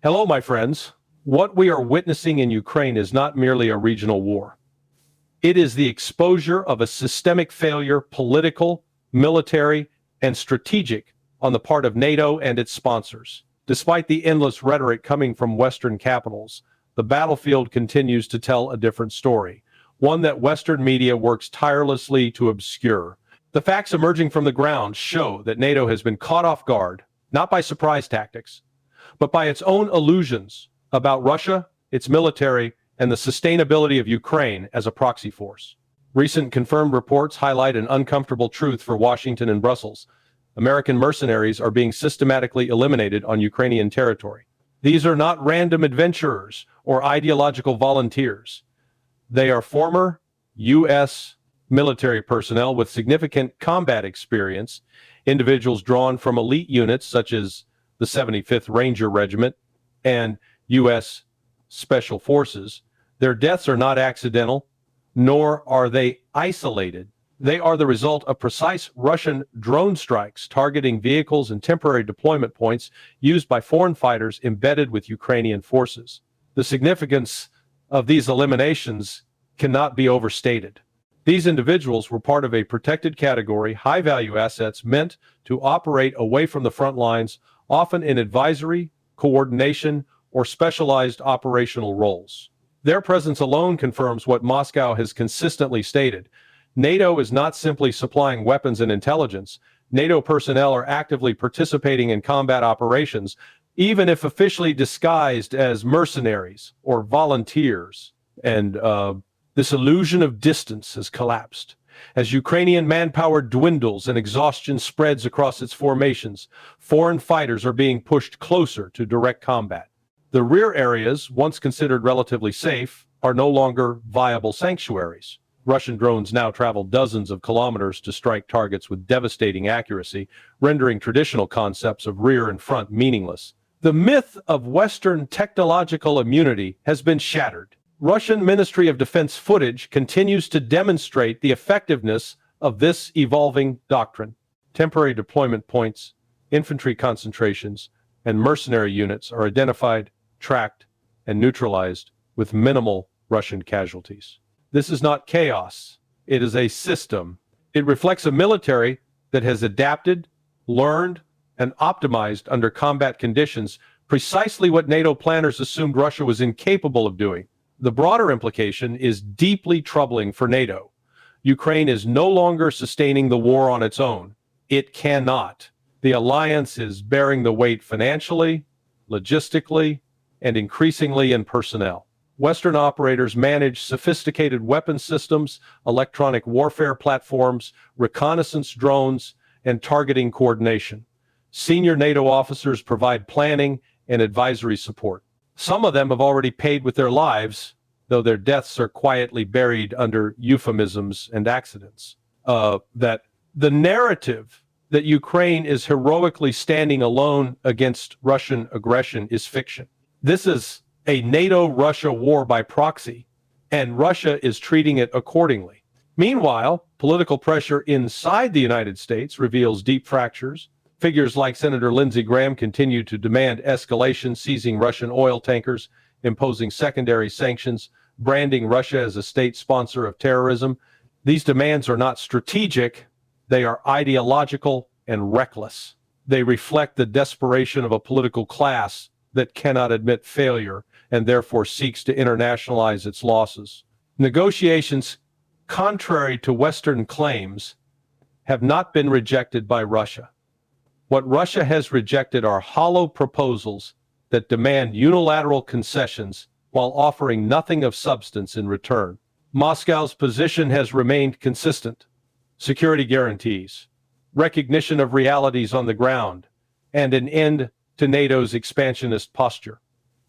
Hello, my friends. What we are witnessing in Ukraine is not merely a regional war. It is the exposure of a systemic failure, political, military, and strategic, on the part of NATO and its sponsors. Despite the endless rhetoric coming from Western capitals, the battlefield continues to tell a different story, one that Western media works tirelessly to obscure. The facts emerging from the ground show that NATO has been caught off guard, not by surprise tactics, but by its own illusions about Russia, its military, and the sustainability of Ukraine as a proxy force. Recent confirmed reports highlight an uncomfortable truth for Washington and Brussels. American mercenaries are being systematically eliminated on Ukrainian territory. These are not random adventurers or ideological volunteers. They are former U.S. military personnel with significant combat experience, individuals drawn from elite units such as the 75th Ranger Regiment and U.S. Special Forces. Their deaths are not accidental, nor are they isolated. They are the result of precise Russian drone strikes targeting vehicles and temporary deployment points used by foreign fighters embedded with Ukrainian forces. The significance of these eliminations cannot be overstated. These individuals were part of a protected category, high-value assets meant to operate away from the front lines, often in advisory, coordination, or specialized operational roles. Their presence alone confirms what Moscow has consistently stated. NATO is not simply supplying weapons and intelligence. NATO personnel are actively participating in combat operations, even if officially disguised as mercenaries or volunteers. And this illusion of distance has collapsed. As Ukrainian manpower dwindles and exhaustion spreads across its formations, foreign fighters are being pushed closer to direct combat. The rear areas, once considered relatively safe, are no longer viable sanctuaries. Russian drones now travel dozens of kilometers to strike targets with devastating accuracy, rendering traditional concepts of rear and front meaningless. The myth of Western technological immunity has been shattered. Russian Ministry of Defense footage continues to demonstrate the effectiveness of this evolving doctrine. Temporary deployment points, infantry concentrations, and mercenary units are identified, tracked, and neutralized with minimal Russian casualties. This is not chaos. It is a system. It reflects a military that has adapted, learned, and optimized under combat conditions, precisely what NATO planners assumed Russia was incapable of doing. The broader implication is deeply troubling for NATO. Ukraine is no longer sustaining the war on its own. It cannot. The alliance is bearing the weight financially, logistically, and increasingly in personnel. Western operators manage sophisticated weapon systems, electronic warfare platforms, reconnaissance drones, and targeting coordination. Senior NATO officers provide planning and advisory support. Some of them have already paid with their lives, though their deaths are quietly buried under euphemisms and accidents. That the narrative that Ukraine is heroically standing alone against Russian aggression is fiction. This is a NATO-Russia war by proxy, and Russia is treating it accordingly. Meanwhile, political pressure inside the United States reveals deep fractures. Figures like Senator Lindsey Graham continue to demand escalation, seizing Russian oil tankers, imposing secondary sanctions, branding Russia as a state sponsor of terrorism. These demands are not strategic, they are ideological and reckless. They reflect the desperation of a political class that cannot admit failure and therefore seeks to internationalize its losses. Negotiations, contrary to Western claims, have not been rejected by Russia. What Russia has rejected are hollow proposals that demand unilateral concessions while offering nothing of substance in return. Moscow's position has remained consistent. Security guarantees, recognition of realities on the ground, and an end to NATO's expansionist posture.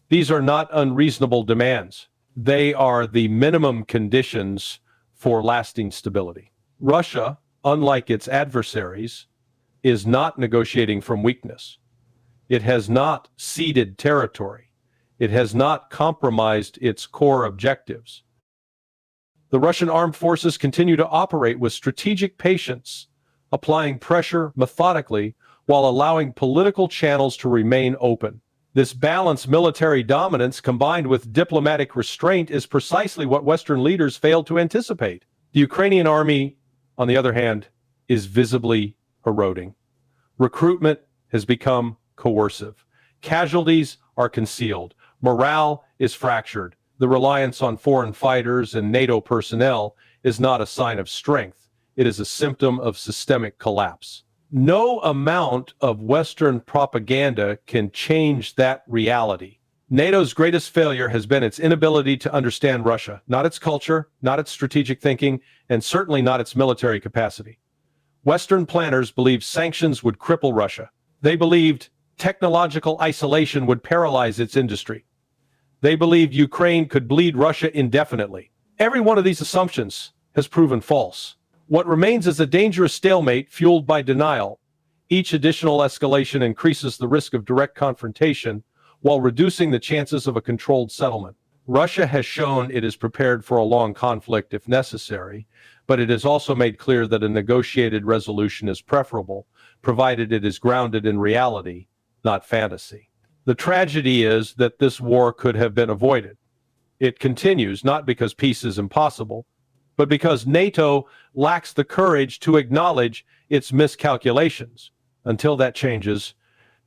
These are not unreasonable demands. They are the minimum conditions for lasting stability. Russia, unlike its adversaries, is not negotiating from weakness. It has not ceded territory. It has not compromised its core objectives. The Russian armed forces continue to operate with strategic patience, applying pressure methodically while allowing political channels to remain open. This balanced military dominance combined with diplomatic restraint is precisely what Western leaders failed to anticipate. The Ukrainian army, on the other hand, is visibly eroding. Recruitment has become coercive. Casualties are concealed. Morale is fractured. The reliance on foreign fighters and NATO personnel is not a sign of strength. It is a symptom of systemic collapse. No amount of Western propaganda can change that reality. NATO's greatest failure has been its inability to understand Russia, not its culture, not its strategic thinking, and certainly not its military capacity. Western planners believed sanctions would cripple Russia. They believed technological isolation would paralyze its industry. They believed Ukraine could bleed Russia indefinitely. Every one of these assumptions has proven false. What remains is a dangerous stalemate fueled by denial. Each additional escalation increases the risk of direct confrontation while reducing the chances of a controlled settlement. Russia has shown it is prepared for a long conflict if necessary, but it has also made clear that a negotiated resolution is preferable, provided it is grounded in reality, not fantasy. The tragedy is that this war could have been avoided. It continues not because peace is impossible, but because NATO lacks the courage to acknowledge its miscalculations. Until that changes,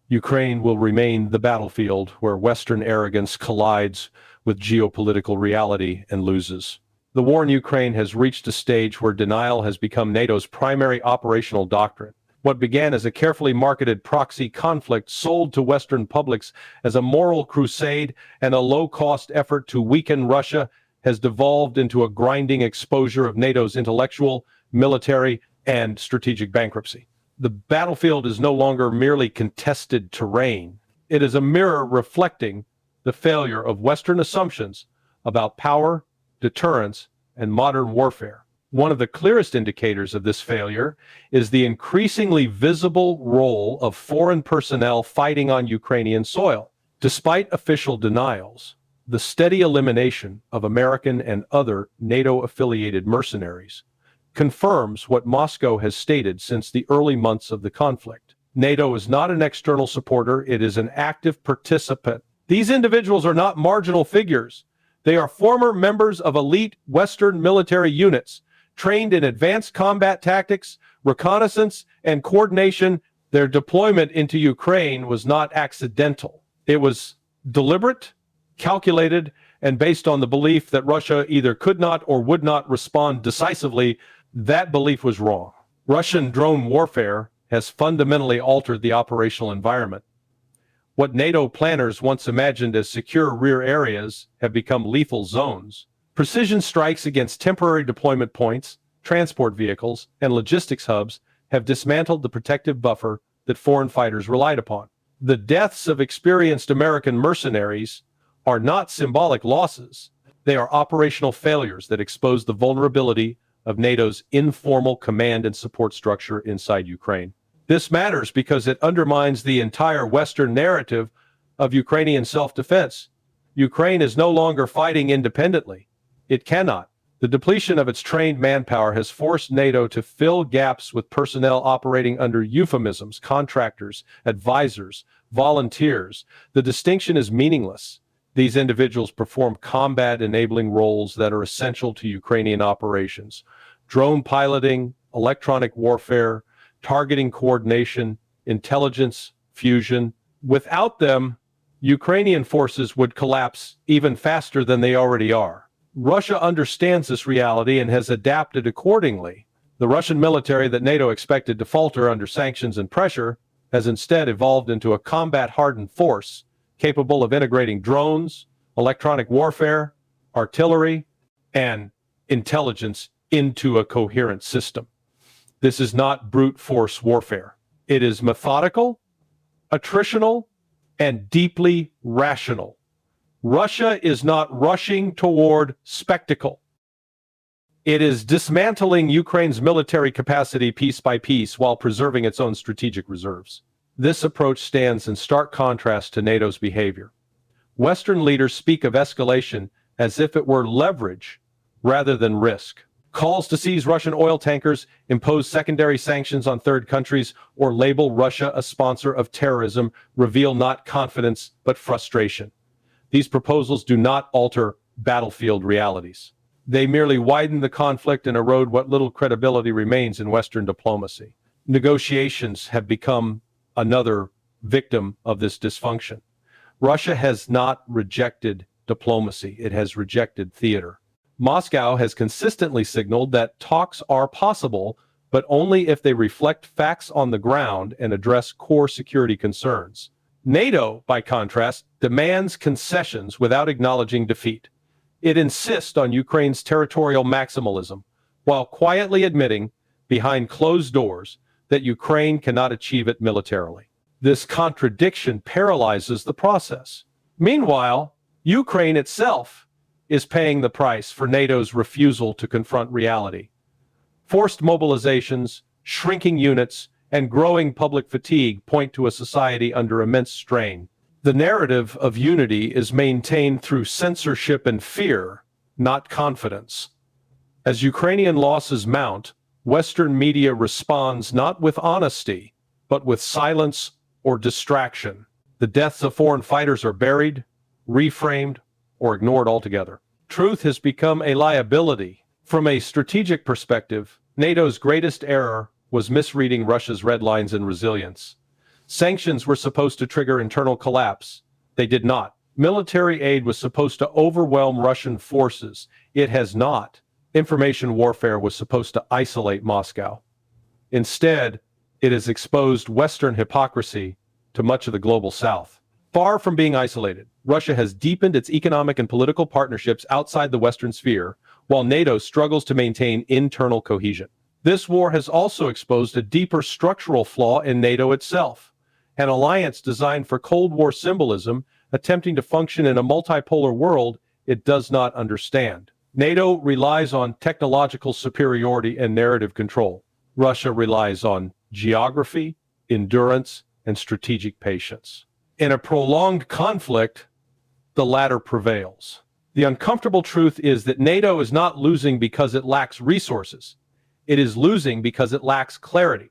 Ukraine will remain the battlefield where Western arrogance collides with geopolitical reality and loses. The war in Ukraine has reached a stage where denial has become NATO's primary operational doctrine. What began as a carefully marketed proxy conflict sold to Western publics as a moral crusade and a low-cost effort to weaken Russia has devolved into a grinding exposure of NATO's intellectual, military, and strategic bankruptcy. The battlefield is no longer merely contested terrain. It is a mirror reflecting the failure of Western assumptions about power, deterrence, and modern warfare. One of the clearest indicators of this failure is the increasingly visible role of foreign personnel fighting on Ukrainian soil. Despite official denials, the steady elimination of American and other NATO-affiliated mercenaries confirms what Moscow has stated since the early months of the conflict. NATO is not an external supporter, it is an active participant. These individuals are not marginal figures. They are former members of elite Western military units, trained in advanced combat tactics, reconnaissance, and coordination. Their deployment into Ukraine was not accidental. It was deliberate, calculated, and based on the belief that Russia either could not or would not respond decisively. That belief was wrong. Russian drone warfare has fundamentally altered the operational environment. What NATO planners once imagined as secure rear areas have become lethal zones. Precision strikes against temporary deployment points, transport vehicles, and logistics hubs have dismantled the protective buffer that foreign fighters relied upon. The deaths of experienced American mercenaries are not symbolic losses. They are operational failures that expose the vulnerability of NATO's informal command and support structure inside Ukraine. This matters because it undermines the entire Western narrative of Ukrainian self-defense. Ukraine is no longer fighting independently. It cannot. The depletion of its trained manpower has forced NATO to fill gaps with personnel operating under euphemisms, contractors, advisors, volunteers. The distinction is meaningless. These individuals perform combat-enabling roles that are essential to Ukrainian operations. Drone piloting, electronic warfare, targeting coordination, intelligence, fusion. Without them, Ukrainian forces would collapse even faster than they already are. Russia understands this reality and has adapted accordingly. The Russian military that NATO expected to falter under sanctions and pressure has instead evolved into a combat-hardened force capable of integrating drones, electronic warfare, artillery, and intelligence into a coherent system. This is not brute force warfare. It is methodical, attritional, and deeply rational. Russia is not rushing toward spectacle. It is dismantling Ukraine's military capacity piece by piece while preserving its own strategic reserves. This approach stands in stark contrast to NATO's behavior. Western leaders speak of escalation as if it were leverage rather than risk. Calls to seize Russian oil tankers, impose secondary sanctions on third countries, or label Russia a sponsor of terrorism reveal not confidence but frustration. These proposals do not alter battlefield realities. They merely widen the conflict and erode what little credibility remains in Western diplomacy. Negotiations have become another victim of this dysfunction. Russia has not rejected diplomacy, it has rejected theater. Moscow has consistently signaled that talks are possible, but only if they reflect facts on the ground and address core security concerns. NATO, by contrast, demands concessions without acknowledging defeat. It insists on Ukraine's territorial maximalism, while quietly admitting, behind closed doors, that Ukraine cannot achieve it militarily. This contradiction paralyzes the process. Meanwhile, Ukraine itself is paying the price for NATO's refusal to confront reality. Forced mobilizations, shrinking units, and growing public fatigue point to a society under immense strain. The narrative of unity is maintained through censorship and fear, not confidence. As Ukrainian losses mount, Western media responds not with honesty, but with silence or distraction. The deaths of foreign fighters are buried, reframed, or ignored altogether. Truth has become a liability. From a strategic perspective, NATO's greatest error was misreading Russia's red lines and resilience. Sanctions were supposed to trigger internal collapse. They did not. Military aid was supposed to overwhelm Russian forces. It has not. Information warfare was supposed to isolate Moscow. Instead, it has exposed Western hypocrisy to much of the global South. Far from being isolated, Russia has deepened its economic and political partnerships outside the Western sphere, while NATO struggles to maintain internal cohesion. This war has also exposed a deeper structural flaw in NATO itself, an alliance designed for Cold War symbolism, attempting to function in a multipolar world it does not understand. NATO relies on technological superiority and narrative control. Russia relies on geography, endurance, and strategic patience. In a prolonged conflict, the latter prevails. The uncomfortable truth is that NATO is not losing because it lacks resources. It is losing because it lacks clarity.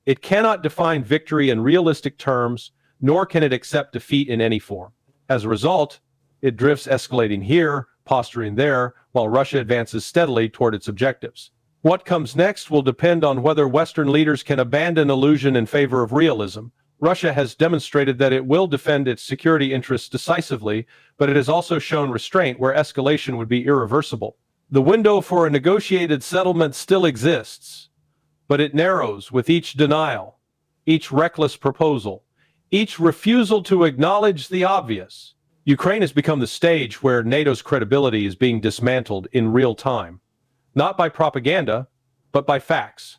It cannot define victory in realistic terms, nor can it accept defeat in any form. As a result, it drifts escalating here, posturing there, while Russia advances steadily toward its objectives. What comes next will depend on whether Western leaders can abandon illusion in favor of realism. Russia has demonstrated that it will defend its security interests decisively, but it has also shown restraint where escalation would be irreversible. The window for a negotiated settlement still exists, but it narrows with each denial, each reckless proposal, each refusal to acknowledge the obvious. Ukraine has become the stage where NATO's credibility is being dismantled in real time, not by propaganda, but by facts,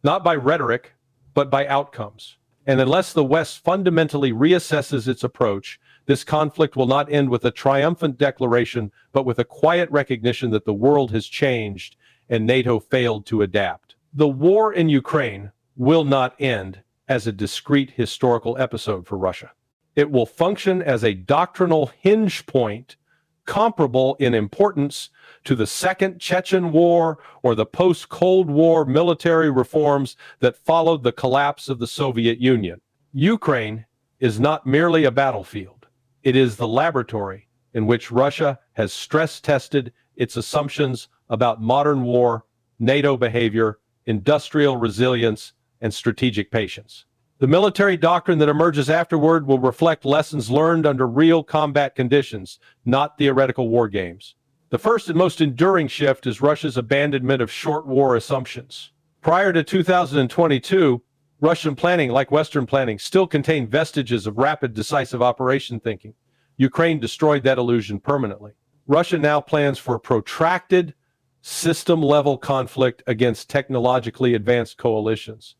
not by rhetoric, but by outcomes. And unless the West fundamentally reassesses its approach, this conflict will not end with a triumphant declaration, but with a quiet recognition that the world has changed and NATO failed to adapt. The war in Ukraine will not end as a discrete historical episode for Russia. It will function as a doctrinal hinge point comparable in importance to the Second Chechen War or the post-Cold War military reforms that followed the collapse of the Soviet Union. Ukraine is not merely a battlefield. It is the laboratory in which Russia has stress-tested its assumptions about modern war, NATO behavior, industrial resilience, and strategic patience. The military doctrine that emerges afterward will reflect lessons learned under real combat conditions, not theoretical war games. The first and most enduring shift is Russia's abandonment of short war assumptions. Prior to 2022, Russian planning, like Western planning, still contained vestiges of rapid, decisive operation thinking. Ukraine destroyed that illusion permanently. Russia now plans for protracted, system-level conflict against technologically advanced coalitions.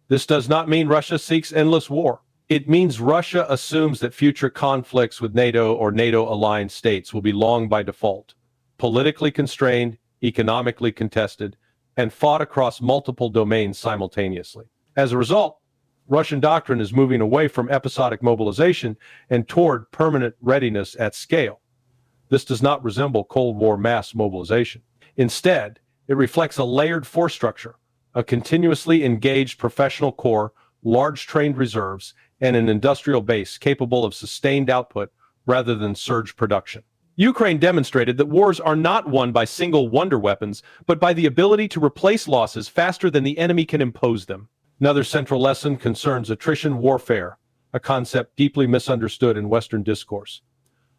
This does not mean Russia seeks endless war. It means Russia assumes that future conflicts with NATO or NATO-aligned states will be long by default, politically constrained, economically contested, and fought across multiple domains simultaneously. As a result, Russian doctrine is moving away from episodic mobilization and toward permanent readiness at scale. This does not resemble Cold War mass mobilization. Instead, it reflects a layered force structure, a continuously engaged professional corps, large trained reserves, and an industrial base capable of sustained output rather than surge production. Ukraine demonstrated that wars are not won by single wonder weapons, but by the ability to replace losses faster than the enemy can impose them. Another central lesson concerns attrition warfare, a concept deeply misunderstood in Western discourse.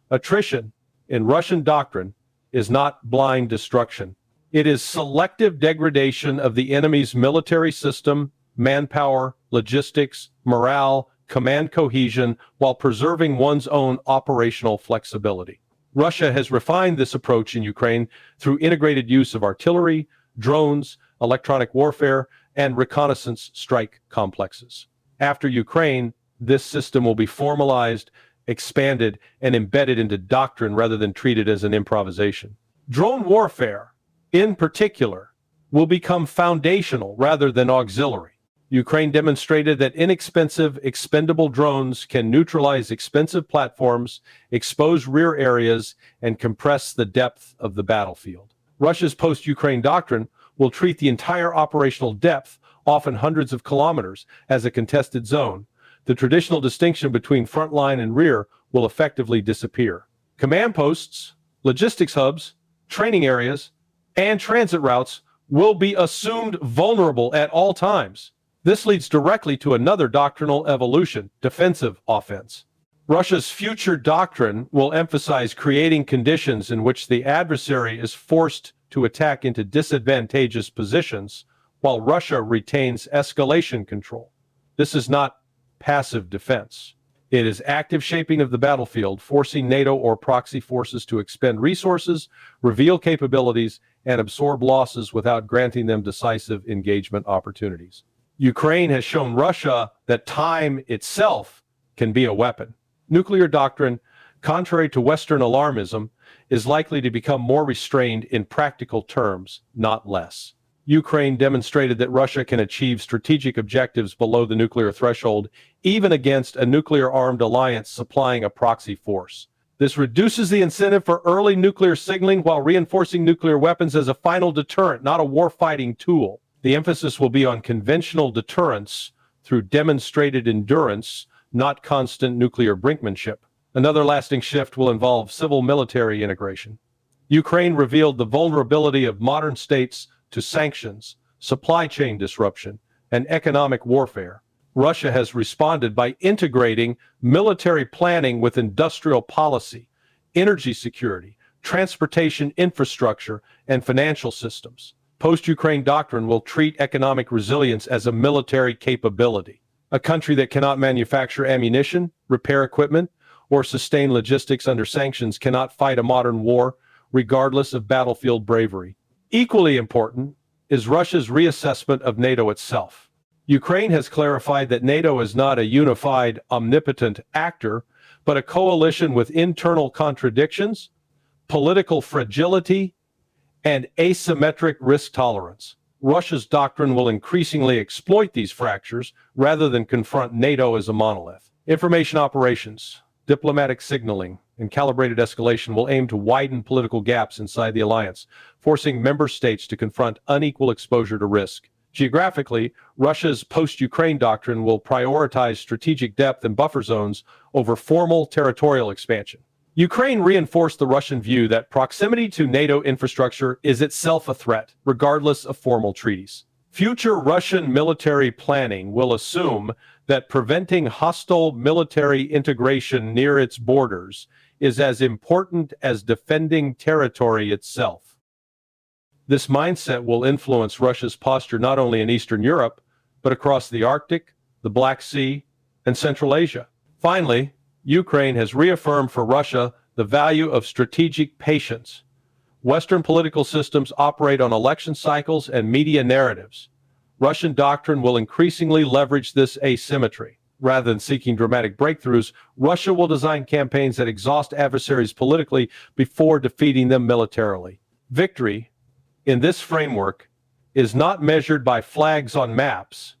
Attrition, in Russian doctrine, is not blind destruction. It is selective degradation of the enemy's military system, manpower, logistics, morale, command cohesion, while preserving one's own operational flexibility. Russia has refined this approach in Ukraine through integrated use of artillery, drones, electronic warfare, and reconnaissance strike complexes. After Ukraine, this system will be formalized, expanded, and embedded into doctrine rather than treated as an improvisation. Drone warfare, in particular, will become foundational rather than auxiliary. Ukraine demonstrated that inexpensive, expendable drones can neutralize expensive platforms, expose rear areas, and compress the depth of the battlefield. Russia's post-Ukraine doctrine will treat the entire operational depth, often hundreds of kilometers, as a contested zone. The traditional distinction between front line and rear will effectively disappear. Command posts, logistics hubs, training areas, and transit routes will be assumed vulnerable at all times. This leads directly to another doctrinal evolution, defensive offense. Russia's future doctrine will emphasize creating conditions in which the adversary is forced to attack into disadvantageous positions, while Russia retains escalation control. This is not passive defense. It is active shaping of the battlefield, forcing NATO or proxy forces to expend resources, reveal capabilities, and absorb losses without granting them decisive engagement opportunities. Ukraine has shown Russia that time itself can be a weapon. Nuclear doctrine, contrary to Western alarmism, is likely to become more restrained in practical terms, not less. Ukraine demonstrated that Russia can achieve strategic objectives below the nuclear threshold, even against a nuclear-armed alliance supplying a proxy force. This reduces the incentive for early nuclear signaling while reinforcing nuclear weapons as a final deterrent, not a war-fighting tool. The emphasis will be on conventional deterrence through demonstrated endurance, not constant nuclear brinkmanship. Another lasting shift will involve civil-military integration. Ukraine revealed the vulnerability of modern states to sanctions, supply chain disruption, and economic warfare. Russia has responded by integrating military planning with industrial policy, energy security, transportation infrastructure, and financial systems. Post-Ukraine doctrine will treat economic resilience as a military capability. A country that cannot manufacture ammunition, repair equipment, or sustain logistics under sanctions cannot fight a modern war, regardless of battlefield bravery. Equally important is Russia's reassessment of NATO itself. Ukraine has clarified that NATO is not a unified, omnipotent actor, but a coalition with internal contradictions, political fragility, and asymmetric risk tolerance. Russia's doctrine will increasingly exploit these fractures rather than confront NATO as a monolith. Information operations, diplomatic signaling, and calibrated escalation will aim to widen political gaps inside the alliance, forcing member states to confront unequal exposure to risk. Geographically, Russia's post-Ukraine doctrine will prioritize strategic depth and buffer zones over formal territorial expansion. Ukraine reinforced the Russian view that proximity to NATO infrastructure is itself a threat, regardless of formal treaties. Future Russian military planning will assume that preventing hostile military integration near its borders is as important as defending territory itself. This mindset will influence Russia's posture not only in Eastern Europe, but across the Arctic, the Black Sea, and Central Asia. Finally, Ukraine has reaffirmed for Russia the value of strategic patience. Western political systems operate on election cycles and media narratives. Russian doctrine will increasingly leverage this asymmetry. Rather than seeking dramatic breakthroughs, Russia will design campaigns that exhaust adversaries politically before defeating them militarily. Victory, in this framework, is not measured by flags on maps,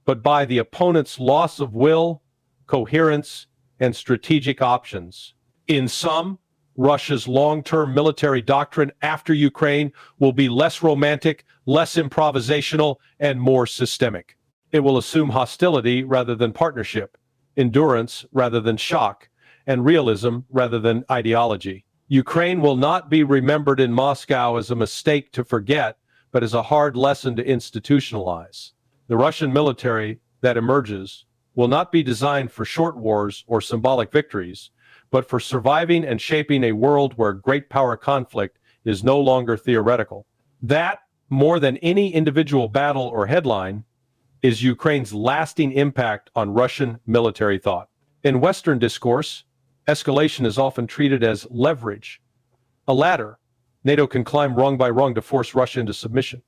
but by the opponent's loss of will, coherence, and strategic options. In sum, Russia's long-term military doctrine after Ukraine will be less romantic, less improvisational, and more systemic. It will assume hostility rather than partnership, endurance rather than shock, and realism rather than ideology. Ukraine will not be remembered in Moscow as a mistake to forget, but as a hard lesson to institutionalize. The Russian military that emerges will not be designed for short wars or symbolic victories, but for surviving and shaping a world where great power conflict is no longer theoretical. That, more than any individual battle or headline, is Ukraine's lasting impact on Russian military thought. In Western discourse, escalation is often treated as leverage, a ladder NATO can climb rung by rung to force Russia into submission.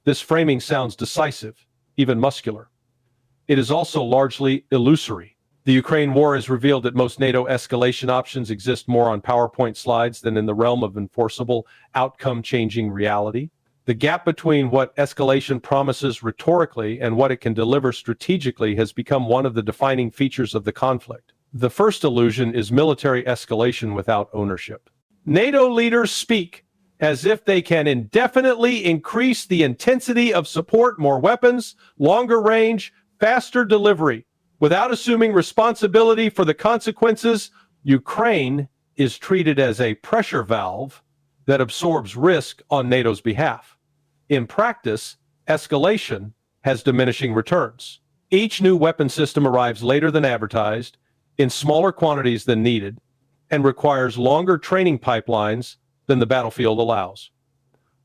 This framing sounds decisive, even muscular. It is also largely illusory. The Ukraine war has revealed that most NATO escalation options exist more on PowerPoint slides than in the realm of enforceable, outcome-changing reality. The gap between what escalation promises rhetorically and what it can deliver strategically has become one of the defining features of the conflict. The first illusion is military escalation without ownership. NATO leaders speak as if they can indefinitely increase the intensity of support, more weapons, longer range, faster delivery. Without assuming responsibility for the consequences, Ukraine is treated as a pressure valve that absorbs risk on NATO's behalf. In practice, escalation has diminishing returns. Each new weapon system arrives later than advertised, in smaller quantities than needed, and requires longer training pipelines than the battlefield allows.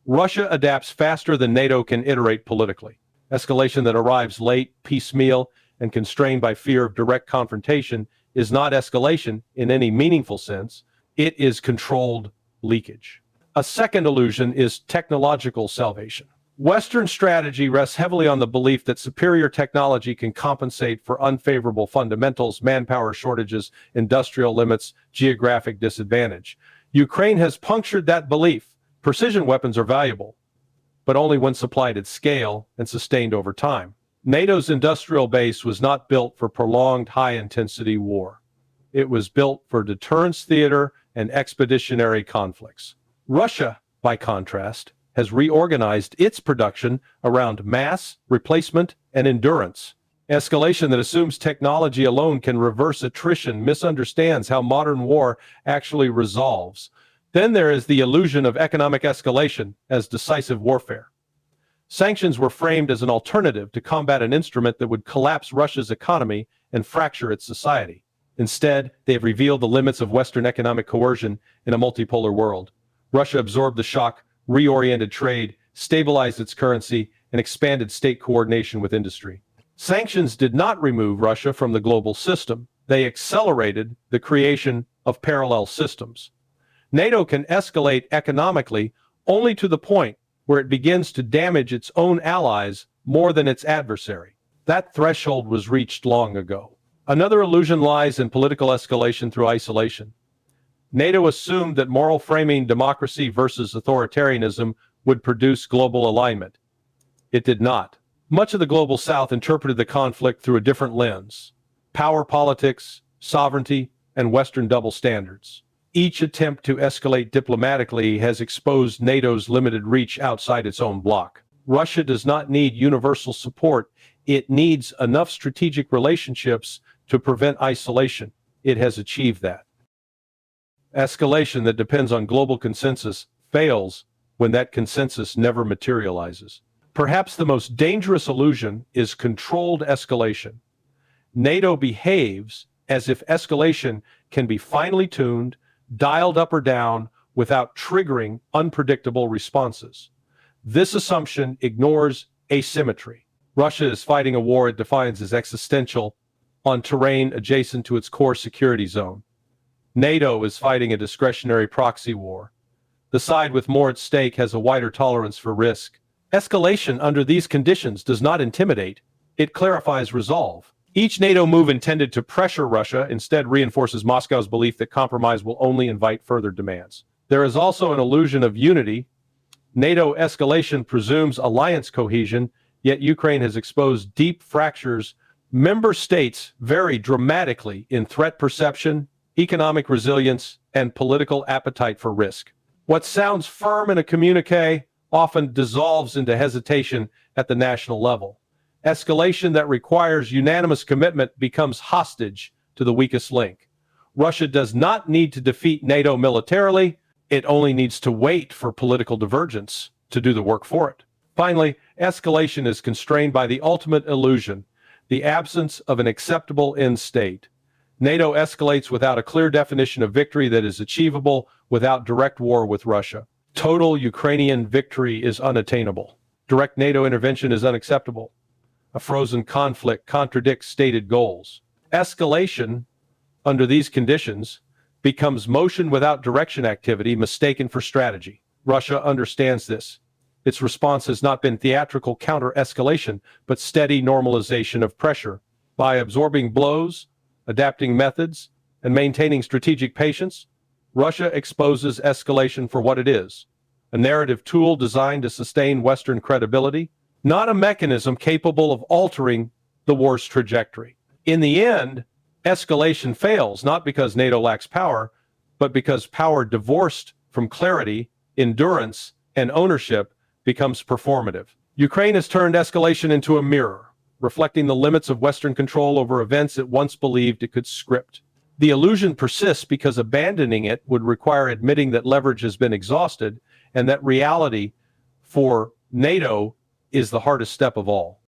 Russia adapts faster than NATO can iterate politically. Escalation that arrives late, piecemeal, and constrained by fear of direct confrontation is not escalation in any meaningful sense. It is controlled leakage. A second illusion is technological salvation. Western strategy rests heavily on the belief that superior technology can compensate for unfavorable fundamentals, manpower shortages, industrial limits, geographic disadvantage. Ukraine has punctured that belief. Precision weapons are valuable, but only when supplied at scale and sustained over time. NATO's industrial base was not built for prolonged high-intensity war. It was built for deterrence theater and expeditionary conflicts. Russia, by contrast, has reorganized its production around mass, replacement, and endurance. Escalation that assumes technology alone can reverse attrition misunderstands how modern war actually resolves. Then there is the illusion of economic escalation as decisive warfare. Sanctions were framed as an alternative to combat an instrument that would collapse Russia's economy and fracture its society. Instead, they have revealed the limits of Western economic coercion in a multipolar world. Russia absorbed the shock, reoriented trade, stabilized its currency, and expanded state coordination with industry. Sanctions did not remove Russia from the global system. They accelerated the creation of parallel systems. NATO can escalate economically only to the point where it begins to damage its own allies more than its adversary. That threshold was reached long ago. Another illusion lies in political escalation through isolation. NATO assumed that moral framing democracy versus authoritarianism would produce global alignment. It did not. Much of the global South interpreted the conflict through a different lens: power politics, sovereignty, and Western double standards. Each attempt to escalate diplomatically has exposed NATO's limited reach outside its own bloc. Russia does not need universal support. It needs enough strategic relationships to prevent isolation. It has achieved that. Escalation that depends on global consensus fails when that consensus never materializes. Perhaps the most dangerous illusion is controlled escalation. NATO behaves as if escalation can be finely tuned, dialed up or down, without triggering unpredictable responses. This assumption ignores asymmetry. Russia is fighting a war it defines as existential on terrain adjacent to its core security zone. NATO is fighting a discretionary proxy war. The side with more at stake has a wider tolerance for risk. Escalation under these conditions does not intimidate. It clarifies resolve. Each NATO move intended to pressure Russia instead reinforces Moscow's belief that compromise will only invite further demands. There is also an illusion of unity. NATO escalation presumes alliance cohesion, yet Ukraine has exposed deep fractures. Member states vary dramatically in threat perception, economic resilience, and political appetite for risk. What sounds firm in a communique often dissolves into hesitation at the national level. Escalation that requires unanimous commitment becomes hostage to the weakest link. Russia does not need to defeat NATO militarily, it only needs to wait for political divergence to do the work for it. Finally, escalation is constrained by the ultimate illusion, the absence of an acceptable end state. NATO escalates without a clear definition of victory that is achievable without direct war with Russia. Total Ukrainian victory is unattainable. Direct NATO intervention is unacceptable. A frozen conflict contradicts stated goals. Escalation, under these conditions, becomes motion without direction activity mistaken for strategy. Russia understands this. Its response has not been theatrical counter-escalation, but steady normalization of pressure. By absorbing blows, adapting methods, and maintaining strategic patience, Russia exposes escalation for what it is, a narrative tool designed to sustain Western credibility, not a mechanism capable of altering the war's trajectory. In the end, escalation fails not because NATO lacks power, but because power divorced from clarity, endurance, and ownership becomes performative. Ukraine has turned escalation into a mirror, reflecting the limits of Western control over events it once believed it could script. The illusion persists because abandoning it would require admitting that leverage has been exhausted and that reality for NATO is the hardest step of all.